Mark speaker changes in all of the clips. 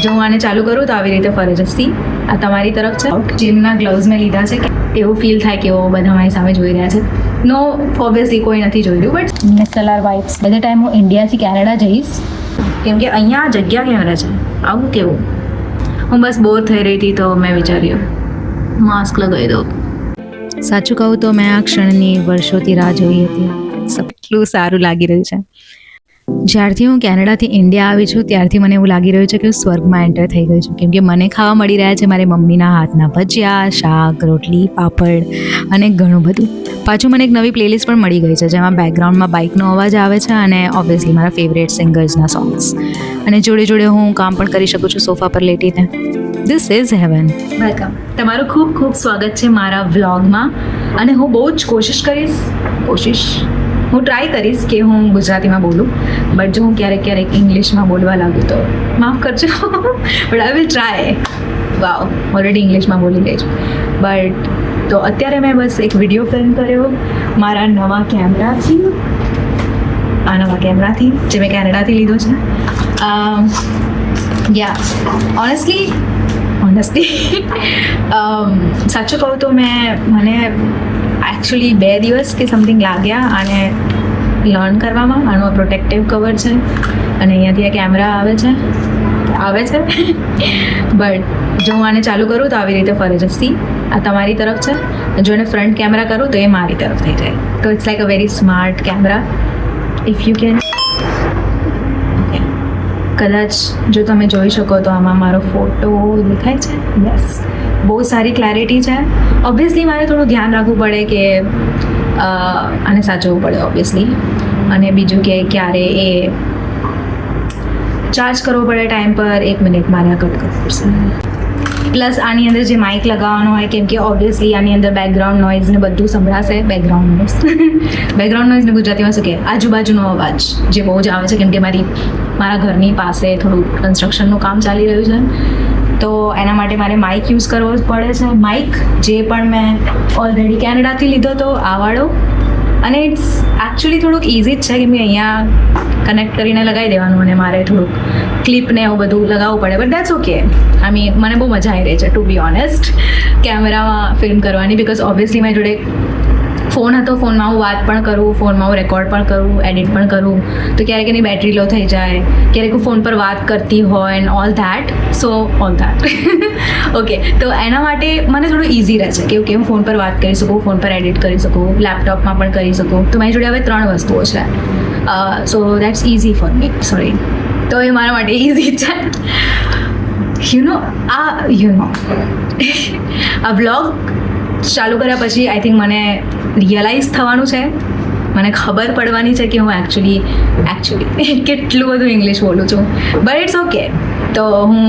Speaker 1: જો હું આને ચાલુ કરું તો આવી રીતે ફરે છે. સી આ તમારી તરફ છે. જીમના ગ્લવ્સ મેં લીધા છે કે એવું ફીલ થાય કે એવો બધા મારી સામે જોઈ રહ્યા છે. નો ઓબ્વિયસલી કોઈ નથી જોઈ રહ્યું, બટ મિસલર વાઇબ્સ. બધે ટાઈમ હું ઇન્ડિયાથી કેનેડા જઈશ કેમ કે અહીંયા જગ્યા કેમ રહે છે આવું કેવું. હું બસ બોર થઈ રહી હતી તો મેં વિચાર્યું માસ્ક લગાવી દઉં. સાચું કહું તો મેં આ ક્ષણની વર્ષોથી રાહ જોઈ હતી. એટલું સારું લાગી રહ્યું છે. જ્યારથી હું કેનેડાથી ઇન્ડિયા આવી છું ત્યારથી મને એવું લાગી રહ્યું છે કે હું સ્વર્ગમાં એન્ટર થઈ ગઈ છું, કેમ કે મને ખાવા મળી રહ્યા છે મારી મમ્મીના હાથના ભજીયા, શાક, રોટલી, પાપડ અને ઘણું બધું. પાછું મને એક નવી પ્લેલિસ્ટ પણ મળી ગઈ છે જેમાં બેકગ્રાઉન્ડમાં બાઇકનો અવાજ આવે છે અને ઓબ્વિયસલી મારા ફેવરેટ સિંગર્સના સોંગ્સ. અને જોડે જોડે હું કામ પણ કરી શકું છું સોફા પર લેટીને. This is heaven. વેલકમ. તમારું ખૂબ ખૂબ સ્વાગત છે મારા વ્લોગમાં. અને હું બહુ જ હું ટ્રાય કરીશ કે હું ગુજરાતીમાં બોલું, બટ જો હું ક્યારેક ઇંગ્લિશમાં બોલવા લાગું તો માફ કરજો, but I will try. Wow, already ઇંગ્લિશમાં બોલી ગઈ છું. બટ તો અત્યારે મેં બસ એક વિડીયો ફિલ્મ કર્યો મારા નવા કેમેરાથી, જે મેં કેનેડાથી લીધો છે. ઓનેસ્ટલી સાચું કહું તો મને એકચ્યુઅલી 2 દિવસ કે સમથિંગ લાગ્યા આને લર્ન કરવામાં. આનો પ્રોટેક્ટિવ કવર છે અને અહીંયાથી આ કેમેરા આવે છે બટ જો હું આને ચાલુ કરું તો આવી રીતે ફરે છે. સી આ તમારી તરફ છે. જો એને ફ્રન્ટ કેમેરા કરું તો એ મારી તરફ થઈ જાય. તો it's like a very smart camera. If you can કદાચ જો તમે જોઈ શકો તો આમાં મારો ફોટો દેખાય છે. યસ, બહુ સારી ક્લેરિટી છે. ઓબ્વિયસલી મારે થોડું ધ્યાન રાખવું પડે કે આને સાચવવું પડે ઓબ્વિયસલી. અને બીજું કે ક્યારે એ ચાર્જ કરવો પડે ટાઈમ પર. 1 મિનિટ મારે આ કટ કરવું પડશે. પ્લસ આની અંદર જે માઇક લગાવવાનો હોય, કેમ કે ઓબ્વિયસલી આની અંદર બેકગ્રાઉન્ડ નોઇઝ ને બધું સંભળાશે. બેકગ્રાઉન્ડ નોઇઝને ગુજરાતીમાં શું કહે, આજુબાજુનો અવાજ જે બહુ જ આવે છે, કેમ કે મારા ઘરની પાસે થોડું કન્સ્ટ્રક્શનનું કામ ચાલી રહ્યું છે. તો એના માટે મારે માઇક યુઝ કરવો જ પડે છે. માઇક જે પણ મેં ઓલરેડી કેનેડાથી લીધો હતો આ વાળો, અને ઇટ્સ એકચ્યુઅલી થોડુંક ઇઝી જ છે કેમ કે અહીંયા કનેક્ટ કરીને લગાવી દેવાનું અને મારે થોડુંક ક્લિપ ને એવું બધું લગાવવું પડે. But that's okay. મને બહુ મજા આવી રહી છે ટુ બી ઓનેસ્ટ કેમેરામાં ફિલ્મ કરવાની. બિકોઝ ઓબ્વિયસલી મારી જોડે ફોન હતો, ફોનમાં હું વાત પણ કરું, ફોનમાં હું રેકોર્ડ પણ કરું, એડિટ પણ કરું. તો ક્યારેક એની બેટરી લો થઈ જાય, ક્યારેક હું ફોન પર વાત કરતી હોય એન્ડ ઓલ ધેટ. ઓકે, તો એના માટે મને થોડું ઇઝી રહે છે કે હું ફોન પર વાત કરી શકું, ફોન પર એડિટ કરી શકું, લેપટોપમાં પણ કરી શકું. તો મારી જોડે હવે 3 વસ્તુઓ છે. સો that's easy for me. Sorry, તો એ મારા માટે ઇઝી છે. આ વ્લોગ ચાલુ કર્યા પછી આઈ થિંક મને રિયલાઇઝ થવાનું છે, મને ખબર પડવાની છે કે હું એકચ્યુઅલી કેટલું બધું ઇંગ્લિશ બોલું છું. But it's okay. તો હું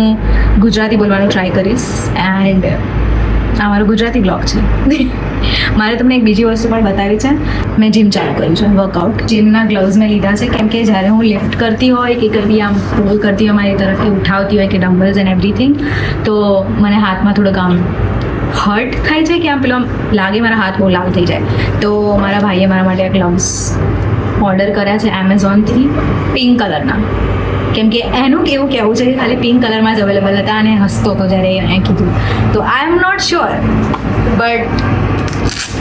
Speaker 1: ગુજરાતી બોલવાનું ટ્રાય કરીશ. એન્ડ આ મારો ગુજરાતી બ્લોગ છે. મારે તમને એક બીજી વસ્તુ પણ બતાવી છે. મેં જીમ ચાલુ કર્યું છે, વર્કઆઉટ. જીમના ગ્લવ્સ મેં લીધા છે કેમ કે જ્યારે હું લિફ્ટ કરતી હોય કે કંઈ બી આમ રોલ કરતી હોય મારી તરફ, કે ઉઠાવતી હોય કે ડમ્બલ્સ એન્ડ એવરીથિંગ, તો મને હાથમાં થોડુંક આમ હર્ટ થાય છે કે આમ પેલો લાગે મારા હાથ બહુ લાલ થઈ જાય. તો મારા ભાઈએ મારા માટે આ ગ્લવ્સ ઓર્ડર કર્યા છે એમેઝોનથી, પિંક કલરના. કેમ કે એનું કેવું કહેવું છે કે ખાલી પિંક કલરમાં જ અવેલેબલ હતા અને હસતો હતો જ્યારે એ કીધું. તો I am not sure, but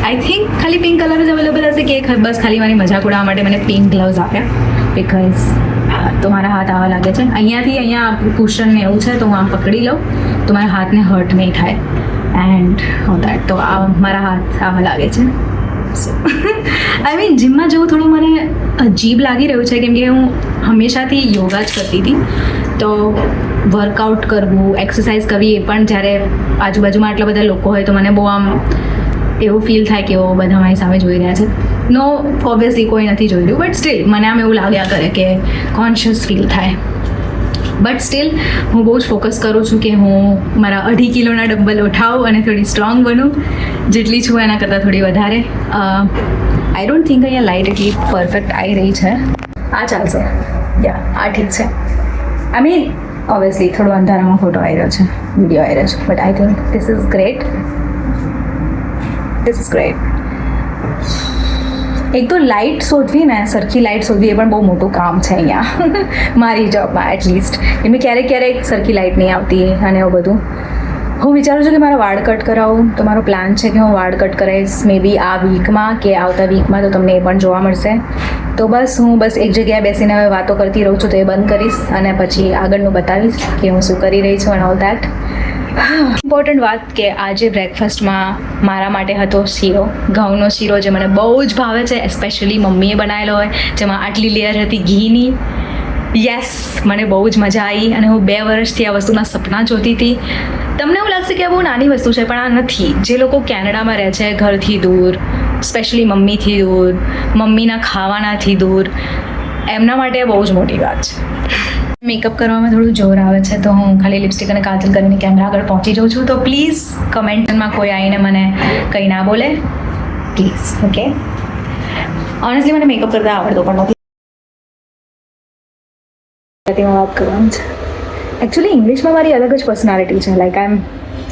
Speaker 1: I think ખાલી પિંક કલર જ અવેલેબલ હશે કે બસ ખાલી મારી મજાક ઉડાવવા માટે મને પિંક ગ્લવ્સ આપ્યા. બિકોઝ તો મારા હાથ આવા લાગે છે. અહીંયા કુશન ને એવું છે તો હું આમ પકડી લઉં તો મારા હાથને હર્ટ નહીં થાય. એન્ડ દેટ તો આ મારા હાથ આવા લાગે છે. જીમમાં જવું થોડું મને અજીબ લાગી રહ્યું છે કેમ કે હું હંમેશાથી યોગા જ કરતી હતી. તો વર્કઆઉટ કરવું, એક્સરસાઇઝ કરવી, એ પણ જ્યારે આજુબાજુમાં આટલા બધા લોકો હોય તો મને બહુ આમ એવું ફીલ થાય કે બધા મારી સામે જોઈ રહ્યા છે. નો ઓબ્વિયસલી કોઈ નથી જોઈ રહ્યું, બટ સ્ટીલ મને આમ એવું લાગ્યા કરે કે કોન્શિયસ ફીલ થાય. બટ સ્ટીલ હું બહુ જ ફોકસ કરું છું કે હું મારા 2.5 કિલોના ડમ્બલ ઉઠાવું અને થોડી સ્ટ્રોંગ બનું. જેટલી છું એના કરતાં થોડી વધારે. આઈ ડોન્ટ થિંક અહીંયા લાઇટ એટલી પરફેક્ટ આવી રહી છે. આ ચાલશે, આ ઠીક છે. ઓબ્વિયસલી થોડો અંધારામાં ફોટો આવી રહ્યો છે, વિડીયો આવી રહ્યો છે, but I think this is great. એક તો લાઇટ શોધવી ને, સરખી લાઇટ શોધવી એ પણ બહુ મોટું કામ છે અહીંયા મારી જોબમાં એટલીસ્ટ. એમ ક્યારેક ક્યારેક સરખી લાઇટ નહીં આવતી અને એવું બધું. હું વિચારું છું કે મારા વાળ કટ કરાવું, તો મારો પ્લાન છે કે હું વાળ કટ કરાવીશ મે બી આ વીકમાં કે આવતા વીકમાં, તો તમને એ પણ જોવા મળશે. તો હું એક જગ્યાએ બેસીને હવે વાતો કરતી રહું છું, તો એ બંધ કરીશ અને પછી આગળનું બતાવીશ કે હું શું કરી રહી છું એન્ડ ઓલ દેટ. ઇમ્પોર્ટન્ટ વાત કે આજે બ્રેકફાસ્ટમાં મારા માટે હતો શીરો, ઘઉંનો શીરો, જે મને બહુ જ ભાવે છે, એસ્પેશિયલી મમ્મીએ બનાવેલો હોય, જેમાં આટલી લેયર હતી ઘીની. યસ, મને બહુ જ મજા આવી અને હું 2 વર્ષથી આ વસ્તુના સપના જોતી હતી. તમને એવું લાગશે કે આ બહુ નાની વસ્તુ છે, પણ આ નથી. જે લોકો કેનેડામાં રહે છે ઘરથી દૂર, સ્પેશિયલી મમ્મીથી દૂર, મમ્મીના ખાવાનાથી દૂર, એમના માટે બહુ જ મોટી વાત છે. મેકઅપ કરવામાં થોડું જોર આવે છે, તો હું ખાલી લિપસ્ટિક અને કાજલ કરીને કેમેરા આગળ પહોંચી જાઉં છું. તો પ્લીઝ કમેન્ટમાં કોઈ આવીને મને કંઈ ના બોલે, પ્લીઝ. ઓકે, ઓનેસ્ટલી મને મેકઅપ કરતા આવડતો પણ નથી. તેમાં વાત કરવાનું છે. એકચ્યુઅલી ઇંગ્લિશમાં મારી અલગ જ પર્સનાલિટી છે. Like I am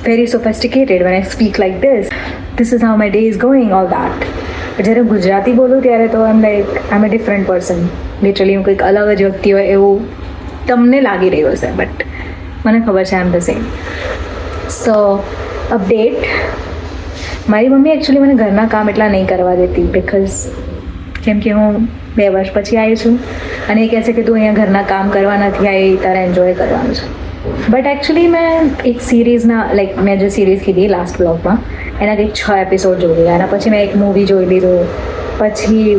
Speaker 1: very sophisticated when I speak like this is how my day is going, all that. જ્યારે ગુજરાતી બોલું ત્યારે તો I am a different person. Literally હું કંઈક અલગ જ વ્યક્તિ હોય એવું તમને લાગી રહ્યું હશે, બટ મને ખબર છે I am the same. So update, મારી મમ્મી એકચ્યુઅલી મને ઘરના કામ એટલા નહીં કરવા દેતી, બિકોઝ કેમ કે હું 2 વર્ષ પછી આવી છું અને એ કહે છે કે તું અહીંયા ઘરના કામ કરવા નથી આવી, તારે એન્જોય કરવાનું છે. બટ એકચ્યુઅલી મેં એક સિરીઝના મેં જે સિરીઝ કીધી લાસ્ટ બ્લોગમાં, એના કંઈક 6 એપિસોડ જોઈ લીધા. એના પછી મેં એક મૂવી જોઈ લીધું, પછી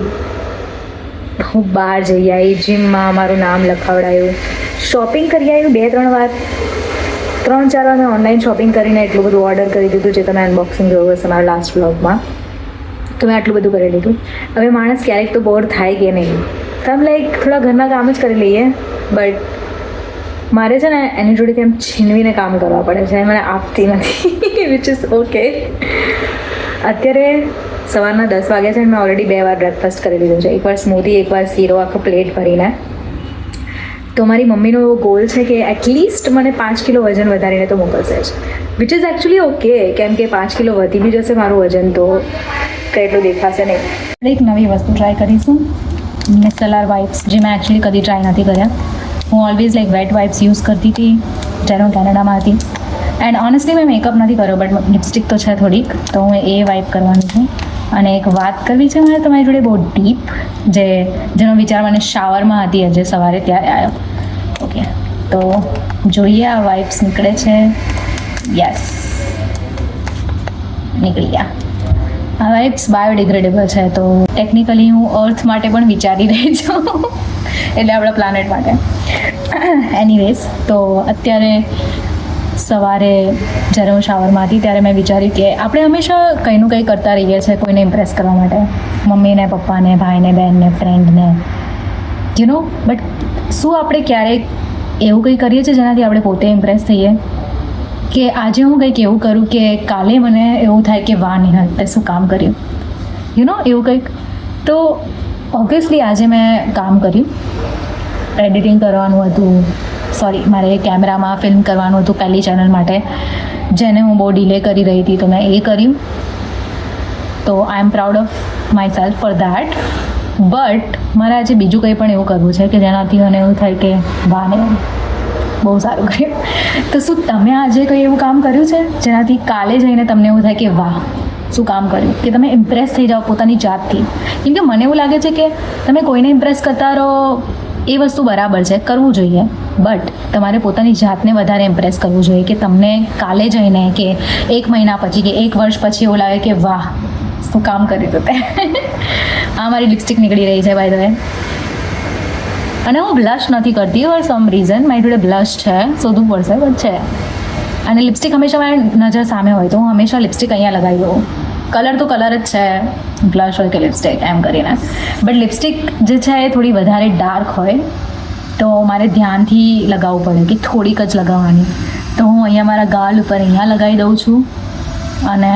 Speaker 1: હું બહાર જઈ આવી, જીમમાં મારું નામ લખાવડાયું, શોપિંગ કરી આવ્યું 2-3 વાર, 3-4 વાર મેં ઓનલાઈન શોપિંગ કરીને એટલું બધું ઓર્ડર કરી દીધું, જે તમે અનબોક્સિંગ જોયું હશે મારા લાસ્ટ બ્લોગમાં. તો મેં આટલું બધું કરી લીધું. હવે માણસ ક્યારેક તો બોર થાય કે નહીં, તો આમ થોડા ઘરના કામ જ કરી લઈએ. બટ મારે છે ને એની જોડેથી એમ છીનવીને કામ કરવા પડે છે, મને આપતી નથી, વિચ ઇઝ ઓકે. અત્યારે સવારના 10 વાગ્યા છે અને મેં ઓલરેડી 2 વાર બ્રેકફાસ્ટ કરી લીધું છે. એકવાર સ્મૂધી, એકવાર શીરો, આખો પ્લેટ ભરીને. તો મારી મમ્મીનો એવો ગોલ છે કે એટલીસ્ટ મને 5 કિલો વજન વધારીને તો મોકલશે જ, વિચ ઇઝ એકચ્યુઅલી ઓકે, કેમ કે 5 કિલો વધી બી જશે મારું વજન તો કંઈ એટલું દેખાશે નહીં. એક નવી વસ્તુ ટ્રાય કરીશું, મિસેલર વાઇપ્સ, જે મેં એકચ્યુઅલી કદી ટ્રાય નથી કર્યા. હું ઓલવેઝ વેટ વાઇપ્સ યુઝ કરતી હતી જ્યારે હું કેનેડામાં હતી. એન્ડ ઓનેસ્ટલી મેં મેકઅપ નથી કર્યો, બટ લિપસ્ટિક તો છે થોડીક, તો હું એ વાઇપ કરવાની છું. અને એક વાત કરવી છે મારે તમારી જોડે બહુ ડીપ, જેનો વિચાર મને શાવરમાં હતી આજે સવારે, ત્યારે આવ્યો. ઓકે, તો જોઈએ આ વાઇપ્સ નીકળે છે. યસ, નીકળી ગયા. આ વાઇપ્સ બાયોડિગ્રેડેબલ છે, તો ટેકનિકલી હું અર્થ માટે પણ વિચારી રહી છું, એટલે આપણા પ્લાનેટ માટે. એનીવેઝ, તો અત્યારે સવારે જ્યારે હું શાવરમાં હતી ત્યારે મેં વિચાર્યું કે આપણે હંમેશા કંઈનું કંઈ કરતા રહીએ છીએ કોઈને ઇમ્પ્રેસ કરવા માટે, મમ્મીને, પપ્પાને, ભાઈને, બહેનને, ફ્રેન્ડને, બટ શું આપણે ક્યારેક એવું કંઈ કરીએ છીએ જેનાથી આપણે પોતે ઇમ્પ્રેસ થઈએ, કે આજે હું કંઈક એવું કરું કે કાલે મને એવું થાય કે વાહ નિહાલ તે શું કામ કર્યું, એવું કંઈક. તો ઓબ્વિયસલી આજે મેં કામ કર્યું, એડિટિંગ કરવાનું હતું, મારે કેમેરામાં ફિલ્મ કરવાનું હતું પહેલી ચેનલ માટે, જેને હું બહુ ડિલે કરી રહી હતી, તો મેં એ કર્યું. તો I am proud of myself for that. But મારે આજે બીજું કંઈ પણ એવું કરવું છે કે જેનાથી મને એવું થાય કે વાહ ને બહુ સારું કર્યું. તો શું તમે આજે કંઈ એવું કામ કર્યું છે જેનાથી કાલે જઈને તમને એવું થાય કે વાહ શું કામ કર્યું, કે તમે ઇમ્પ્રેસ થઈ જાઓ પોતાની જાતથી? કેમ કે મને એવું લાગે છે કે તમે કોઈને ઇમ્પ્રેસ કરતા રહો એ વસ્તુ બરાબર છે, કરવું જોઈએ, બટ તમારે પોતાની જાતને વધારે ઇમ્પ્રેસ કરવું જોઈએ, કે તમને કાલે જઈને કે 1 મહિના પછી કે 1 વર્ષ પછી એવું લાગે કે વાહ શું કામ કર્યું હતું તે. આ મારી લિપસ્ટિક નીકળી રહી છે બાય ધ વે, અને હું બ્લશ નથી કરતી ફોર સમ રીઝન. મારી જોડે બ્લશ છે, શોધવું પડશે, બટ છે. અને લિપસ્ટિક હંમેશા મારી નજર સામે હોય, તો હું હંમેશા લિપસ્ટિક અહીંયા લગાવી દઉં. કલર તો કલર જ છે, બ્લશ હોય કે લિપસ્ટિક એમ કરીને, બટ લિપસ્ટિક જે છે એ થોડી વધારે ડાર્ક હોય, તો મારે ધ્યાનથી લગાવવું પડે કે થોડીક જ લગાવવાની. તો હું અહીંયા મારા ગાલ ઉપર અહીંયા લગાવી દઉં છું. અને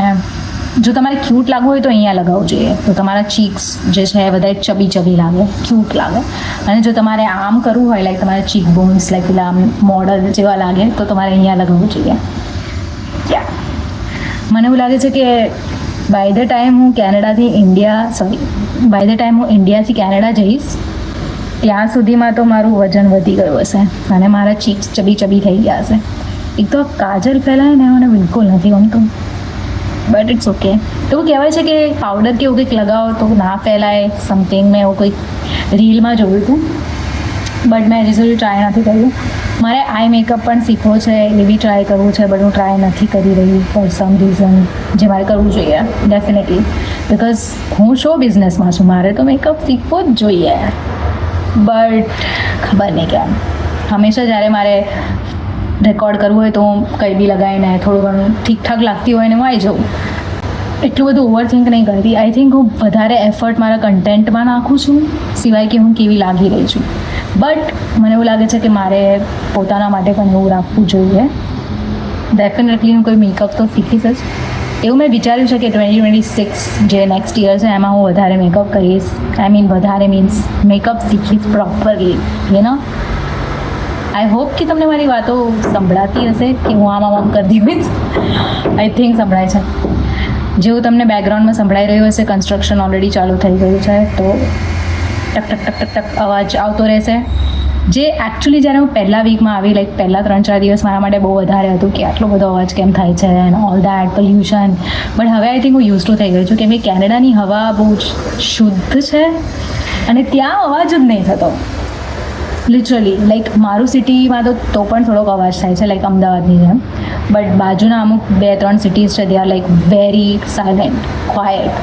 Speaker 1: જો તમારે ક્યૂટ લાગવું હોય તો અહીંયા લગાવવું જોઈએ, તો તમારા ચીક્સ જે છે એ વધારે ચબી લાગે, ક્યૂટ લાગે. અને જો તમારે આમ કરવું હોય, લાઈક તમારા ચીક બોન્સ લાઈક પેલા આમ મોડલ જેવા લાગે, તો તમારે અહીંયા લગાવવું જોઈએ. મને એવું લાગે છે કે બાય ધ ટાઈમ હું ઇન્ડિયાથી કેનેડા જઈશ ત્યાં સુધીમાં તો મારું વજન વધી ગયું હશે અને મારા ચીક્સ ચબી થઈ ગયા હશે. એક તો કાજલ ફેલાય ને મને બિલકુલ નથી ગમતું, બટ ઇટ્સ ઓકે. તો કહેવાય છે કે પાવડર કે એવું કંઈક લગાવો તો ના ફેલાય સમથિંગ. મેં એવું કંઈક રીલમાં જોયું હતું, બટ મેં હજી સુધી ટ્રાય નથી કર્યું. મારે આઈ મેકઅપ પણ શીખવો છે, એ બી ટ્રાય કરવું છે, બટ હું ટ્રાય નથી કરી રહી ફોર સમ રીઝન. જે મારે કરવું જોઈએ ડેફિનેટલી, બિકોઝ હું શો બિઝનેસમાં છું, મારે તો મેકઅપ શીખવો જ જોઈએ. બટ ખબર નહીં કેમ હંમેશા જ્યારે મારે રેકોર્ડ કરવું હોય તો હું કંઈ બી લગાવીને થોડું ઘણું ઠીકઠાક લાગતી હોય ને હું આવી જાઉં. એટલું બધું ઓવરથિંક નહીં કરતી. આઈ થિંક હું વધારે એફર્ટ મારા કન્ટેન્ટમાં નાખું છું સિવાય કે હું કેવી લાગી રહી છું. બટ મને એવું લાગે છે કે મારે પોતાના માટે પણ એવું રાખવું જોઈએ. ડેફિનેટલી હું કોઈ મેકઅપ તો શીખીશ જ. એવું મેં વિચાર્યું છે કે 2026 જે નેક્સ્ટ યર છે એમાં હું વધારે મેકઅપ કરીશ. વધારે મીન્સ મેકઅપ શીખીશ properly, you know. I hope કે તમને મારી વાતો સંભળાતી હશે કે હું આમ કરતી હોઈશ. આઈ થિંક સંભળાય છે. જેવું તમને બેકગ્રાઉન્ડમાં સંભળાઈ રહ્યું હશે, કન્સ્ટ્રક્શન ઓલરેડી ચાલુ થઈ ગયું છે, તો ટક ટક ટક ટક ટક અવાજ આવતો રહેશે. જે એકચ્યુઅલી જ્યારે હું પહેલા વીકમાં આવી, લાઈક પહેલાં 3-4 દિવસ મારા માટે બહુ વધારે હતું કે આટલો બધો અવાજ કેમ થાય છે and all that pollution. But હવે આઈ થિંક હું યુઝ ટુ થઈ ગઈ છું, કેમ કે કેનેડાની હવા બહુ જ શુદ્ધ છે અને ત્યાં અવાજ જ નહીં થતો લિટરલી. લાઈક મારું સિટીમાં તો પણ થોડોક અવાજ થાય છે, લાઈક અમદાવાદની જેમ. બટ બાજુના અમુક 2-3 સિટીઝ છે, they are like very silent, quiet.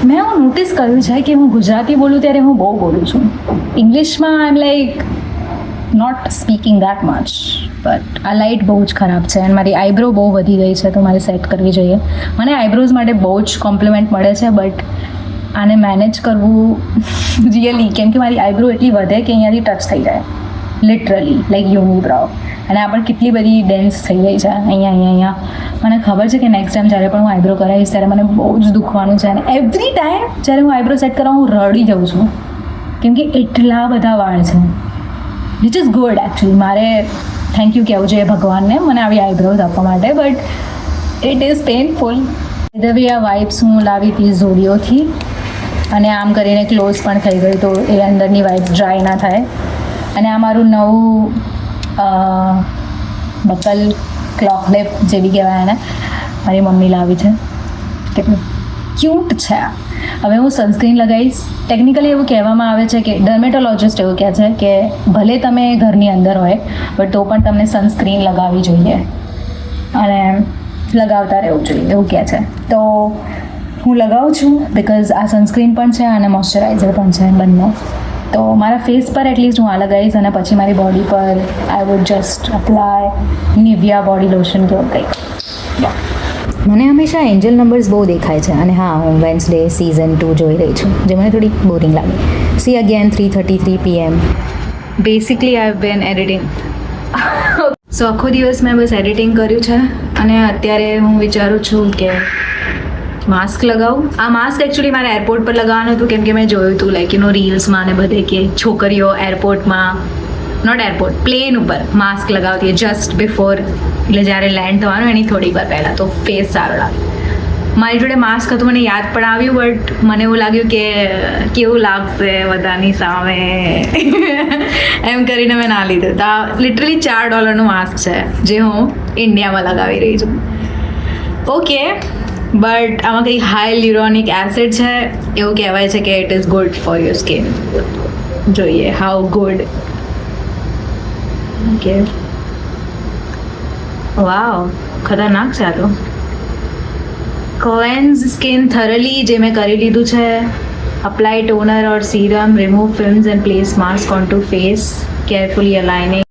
Speaker 1: મેં એવું નોટિસ કર્યું છે કે હું ગુજરાતી બોલું ત્યારે હું બહુ બોલું છું. ઇંગ્લિશમાં I am like not speaking that much. But આ લાઇટ બહુ જ ખરાબ છે અને મારી આઈબ્રો બહુ વધી ગઈ છે, તો મારે સેટ કરવી જોઈએ. મને આઈબ્રોઝ માટે બહુ જ કોમ્પ્લિમેન્ટ મળે છે, બટ આને મેનેજ કરવું રિયલી, કેમ કે મારી આઈબ્રો એટલી વધે કે અહીંયાથી ટચ થઈ જાય લિટરલી, લાઈક યુનિબ્રાઉ. અને આ પણ કેટલી બધી ડેન્સ થઈ ગઈ છે અહીંયા. મને ખબર છે કે નેક્સ્ટ ટાઈમ જ્યારે પણ હું આઈબ્રો કરાવીશ ત્યારે મને બહુ જ દુખવાનું છે. અને એવરી ટાઈમ જ્યારે હું આઈબ્રો સેટ કરાવું હું રડી જાઉં છું, કેમ કે એટલા બધા વાળ છે. Which is good actually. મારે થેન્ક યુ કહેવું જોઈએ ભગવાનને મને આવી આઈબ્રોઝ આપવા માટે, બટ ઇટ ઇઝ પેઇનફુલ. વી આ વાઇબ્સ હું લાવી હતી ઝોડિયોથી, અને આમ કરીને ક્લોઝ પણ થઈ ગયું, તો એ અંદરની વાઇબ્સ ડ્રાય ના થાય. અને આ મારું નવું બકલ ક્લોક લેપ જેવી કહેવાય એને, મારી મમ્મી લાવી છે. કેટલું ક્યુટ છે. હવે હું સનસ્ક્રીન લગાવીશ. ટેકનિકલી એવું કહેવામાં આવે છે કે ડર્મેટોલોજિસ્ટ એવું કહે છે કે ભલે તમે ઘરની અંદર હોય બટ તો પણ તમને સનસ્ક્રીન લગાવવી જોઈએ અને લગાવતા રહેવું જોઈએ એવું કહે છે. તો હું લગાવું છું બિકોઝ આ સનસ્ક્રીન પણ છે અને મોઇશ્ચરાઇઝર પણ છે બંને. તો મારા ફેસ પર એટલીસ્ટ હું આ લગાવીશ અને પછી મારી બોડી પર I would just apply Nivea body lotion કે કંઈક. મને હંમેશા એન્જલ નંબર્સ બહુ દેખાય છે અને હા, હું વેન્સડે સિઝન 2 જોઈ રહી છું, જે મને થોડી બોરિંગ લાગી. See again 3:33 PM. Basically I have been editing. So આખો દિવસ મેં બસ એડિટિંગ કર્યું છે અને અત્યારે હું વિચારું છું કે માસ્ક લગાવું. આ માસ્ક એકચ્યુઅલી મારે એરપોર્ટ પર લગાવવાનું હતું, કેમ કે મેં જોયું હતું લાઈક રીલ્સમાં ને બધે કે છોકરીઓ એરપોર્ટમાં, નોટ એરપોર્ટ, પ્લેન ઉપર માસ્ક લગાવતી જસ્ટ બિફોર, એટલે જ્યારે લેન્ડ થવાનું એની થોડીક વાર પહેલાં, તો ફેસ સારો લાગે. મારી જોડે માસ્ક હતું, મને યાદ પણ આવ્યું, બટ મને એવું લાગ્યું કે કેવું લાગશે બધાની સામે એમ કરીને મેં ના લીધું. તો આ લિટરલી $4 માસ્ક છે જે હું ઇન્ડિયામાં લગાવી રહી છું. ઓકે, બટ આમાં કંઈ હાઇલ્યુરોનિક એસિડ છે એવું કહેવાય છે કે it is good for your skin. જોઈએ હાઉ ગુડ. ઓકે, વાવ, ખતરનાક છે આ તો. ક્લેન્ઝ સ્કિન થરલી, જે મેં કરી લીધું છે. Apply toner or serum, remove films and place mask on to face, carefully aligning.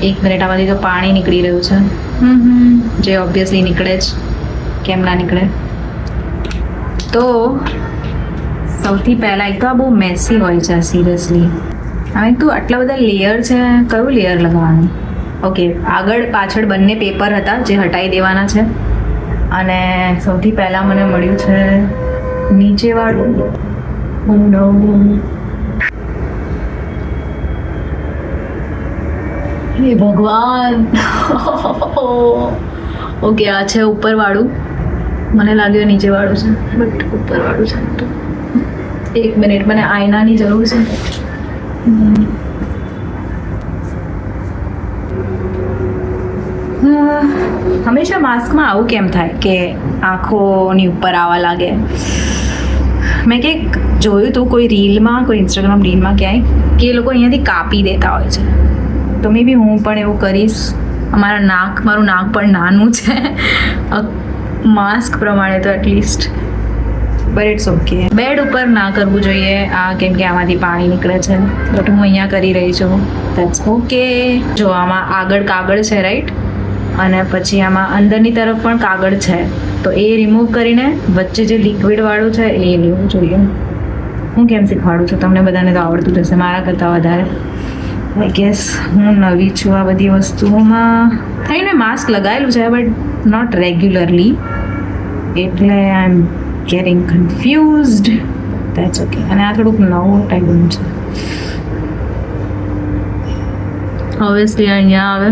Speaker 1: 1 minute, આમાંથી તો પાણી નીકળી રહ્યું છે, જે ઓબ્વિયસલી નીકળે જ, કેમ ના નીકળે. તો સૌથી પહેલાં એક તો આ બહુ મેસી હોય છે સિરિયસલી. હવે તું આટલા બધા લેયર છે, કયું લેયર લગાવવાનું? ઓકે, આગળ પાછળ બંને પેપર હતા જે હટાવી દેવાના છે. અને સૌથી પહેલાં મને મળ્યું છે નીચેવાળું. હે ભગવાન, ઓકે આ છે ઉપરવાળું, મને લાગ્યું નીચેવાળું છે બટ ઉપરવાળું છે. તો 1 મિનિટ, મને આયનાની જરૂર છે. હંમેશા માસ્કમાં આવું કેમ થાય કે આંખોની ઉપર આવવા લાગે? મેં કંઈક જોયું હતું કોઈ રીલમાં, કોઈ ઇન્સ્ટાગ્રામ રીલમાં ક્યાંય, કે એ લોકો અહીંયાથી કાપી દેતા હોય છે. તો મે બી હું પણ એવું કરીશ. મારું નાક પણ નાનું છે માસ્ક પ્રમાણે તો at least, but it's okay. Bed ઉપર ના કરવું જોઈએ આ, કેમ કે આમાંથી પાણી નીકળે છે, બટ હું અહીંયા કરી રહી છું. That's okay. જો આમાં આગળ કાગળ છે રાઈટ, અને પછી આમાં અંદરની તરફ પણ કાગળ છે, તો એ રિમૂવ કરીને વચ્ચે જે લિક્વિડવાળું છે એ લેવું જોઈએ. હું કેમ શીખવાડું છું તમને, બધાને તો આવડતું જશે મારા કરતાં વધારે. આઈ ગેસ હું નવી છું આ બધી વસ્તુઓમાં. થઈને માસ્ક લગાવેલું છે બટ નોટ રેગ્યુલરલી, એટલે I am getting confused. That's okay. અને આ થોડુંક નવું ટાઈપનું છે. ઓબ્વિયસલી અહીંયા આવે,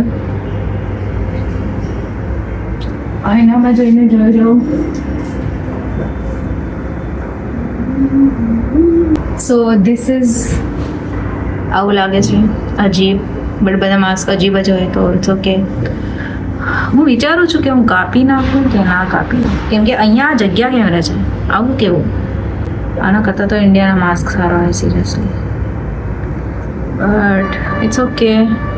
Speaker 1: આઈનામાં જોઈને જોઈ જાઉં. સો ધીસ ઇઝ, આવું લાગે છે અજીબ, બટ બધા માસ્ક અજીબ જ હોય તો ઇટ્સ ઓકે. હું વિચારું છું કે હું કાપી નાખું કે ના કાપી નાખું, કેમ કે અહીંયા જગ્યા કેમ રહે છે આવું કેવું? આના કરતાં તો ઇન્ડિયાના માસ્ક સારા હોય seriously. But it's okay.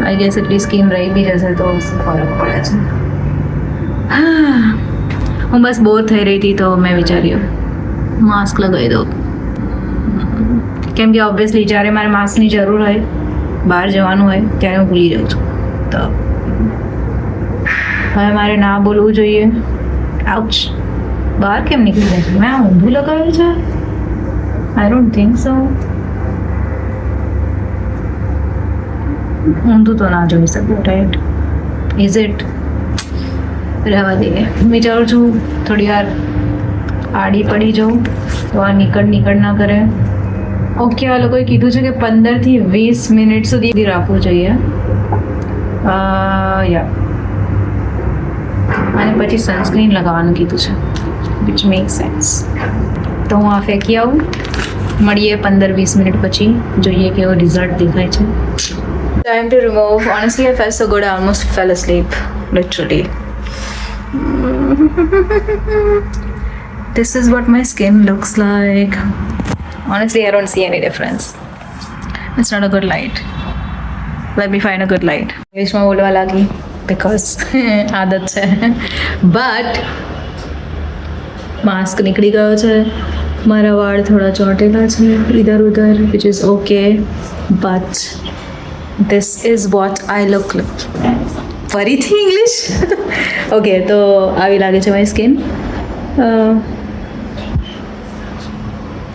Speaker 1: I guess એટલી સ્કીન રહી બી જશે તો ફરક પડે છે. હું બસ બોર થઈ રહી હતી તો મેં વિચાર્યું માસ્ક લગાવી દઉં, કેમ કે ઓબ્વિયસલી જ્યારે મારે માસ્કની જરૂર હોય, બહાર જવાનું હોય, ત્યારે હું ભૂલી જાઉં છું. તો હવે મારે ના બોલવું જોઈએ. આઉચ, બહાર કેમ નીકળી જાય છે? મેં ઊંધું લગાવ્યું છે? I don't think so. ઊંધું તો ના જોઈ શકું રાઈટ? Is it? રહેવા દઈએ. વિચારું છું થોડી વાર આડી પડી જાઉં તો આ નીકળ ના કરે. ઓકે, આ લોકોએ કીધું છે કે 15 થી 20 મિનિટ સુધી રાખવું જોઈએ. યા, અને પછી સનસ્ક્રીન લગાવવાનું કીધું છે, વિચ મેક સેન્સ. તો હું આ ફેંકી આવું, મળીએ 15-20 મિનિટ પછી, જોઈએ કેવો રિઝલ્ટ દેખાય છે. Time to remove. Honestly I felt so good, I almost fell asleep literally. This is what my skin looks like. Honestly, I don't see any difference. It's not a good light. Let me find a good light. Englishમાં બોલવા લાગી because આદત છે. But mask નીકળી ગયો છે, મારા વાળ થોડા ચોંટેલા છે ઇધર ઉધર, which is okay, but this is what I look like. ફરીથી ઇંગ્લિશ. ઓકે, તો આવી લાગે છે મારી સ્કિન.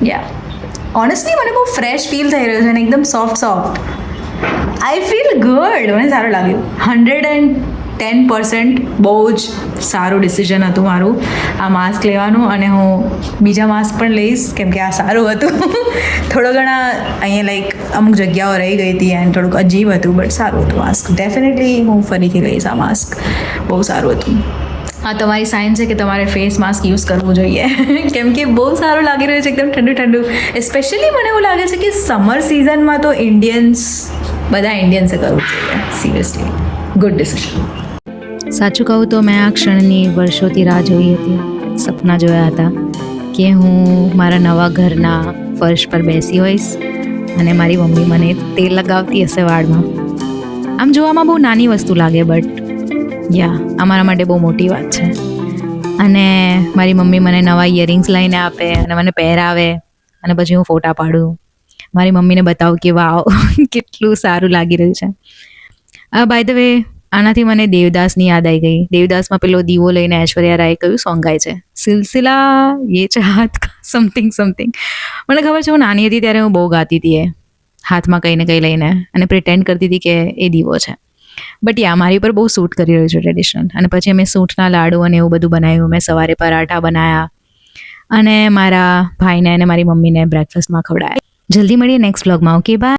Speaker 1: યા, ઓનેસ્ટલી મને બહુ ફ્રેશ ફીલ થઈ રહ્યો છે અને એકદમ સોફ્ટ. I feel good. મને સારું લાગ્યું. 110% બહુ જ સારું ડિસિઝન હતું મારું આ માસ્ક લેવાનું, અને હું બીજા માસ્ક પણ લઈશ કેમ કે આ સારું હતું. થોડો ઘણા અહીંયા લાઈક અમુક જગ્યાઓ રહી ગઈ હતી એન્ડ થોડુંક અજીબ હતું, બટ સારું હતું માસ્ક. ડેફિનેટલી હું ફરીથી લઈશ આ માસ્ક, બહુ સારું હતું. આ તમારી સાઇન છે કે તમારે ફેસ માસ્ક યુઝ કરવું જોઈએ કેમ કે બહુ સારું લાગી રહ્યું છે, એકદમ ઠંડુ. એસ્પેશિયલી મને એવું લાગે છે કે સમર સિઝનમાં તો બધા ઇન્ડિયન્સે કરવું જોઈએ. Seriously good decision.
Speaker 2: સાચું કહું તો મેં આ ક્ષણની વર્ષોથી રાહ જોઈ હતી. સપના જોયા હતા કે હું મારા નવા ઘરના ફર્શ પર બેસી હોઈશ અને મારી મમ્મી મને તેલ લગાવતી હશે વાળમાં. આમ જોવામાં બહુ નાની વસ્તુ લાગે, બટ યા, આ મારા માટે બહુ મોટી વાત છે. અને મારી મમ્મી મને નવા ઇયરિંગ્સ લઈને આપે અને મને પહેરાવે, અને પછી હું ફોટા પાડું, મારી મમ્મીને બતાવું કે વાવ કેટલું સારું લાગી રહ્યું છે. બાય ધ વે, આનાથી મને દેવદાસની યાદ આવી ગઈ. દેવદાસમાં પેલો દીવો લઈને ઐશ્વર્યા રાય કયું સોંગ ગાય છે? સિલસિલા યે ચાહત કા સમથિંગ. મને ખબર છે, હું નાની હતી ત્યારે હું બહુ ગાતી હતી એ, હાથમાં કંઈ ને કંઈ લઈને, અને પ્રિટેન્ડ કરતી હતી કે એ દીવો છે. બટ યા, મારી પર બહુ સૂટ કરી રહ્યું છે ટ્રેડિશનલ. અને પછી અમે સૂંઠના લાડુ અને એવું બધું બનાવ્યું. મેં સવારે પરાઠા બનાવ્યા અને મારા ભાઈને અને મારી મમ્મીને બ્રેકફાસ્ટમાં ખવડાવ્યા. જલ્દી મળીએ નેક્સ્ટ વ્લોગમાં. Okay, by.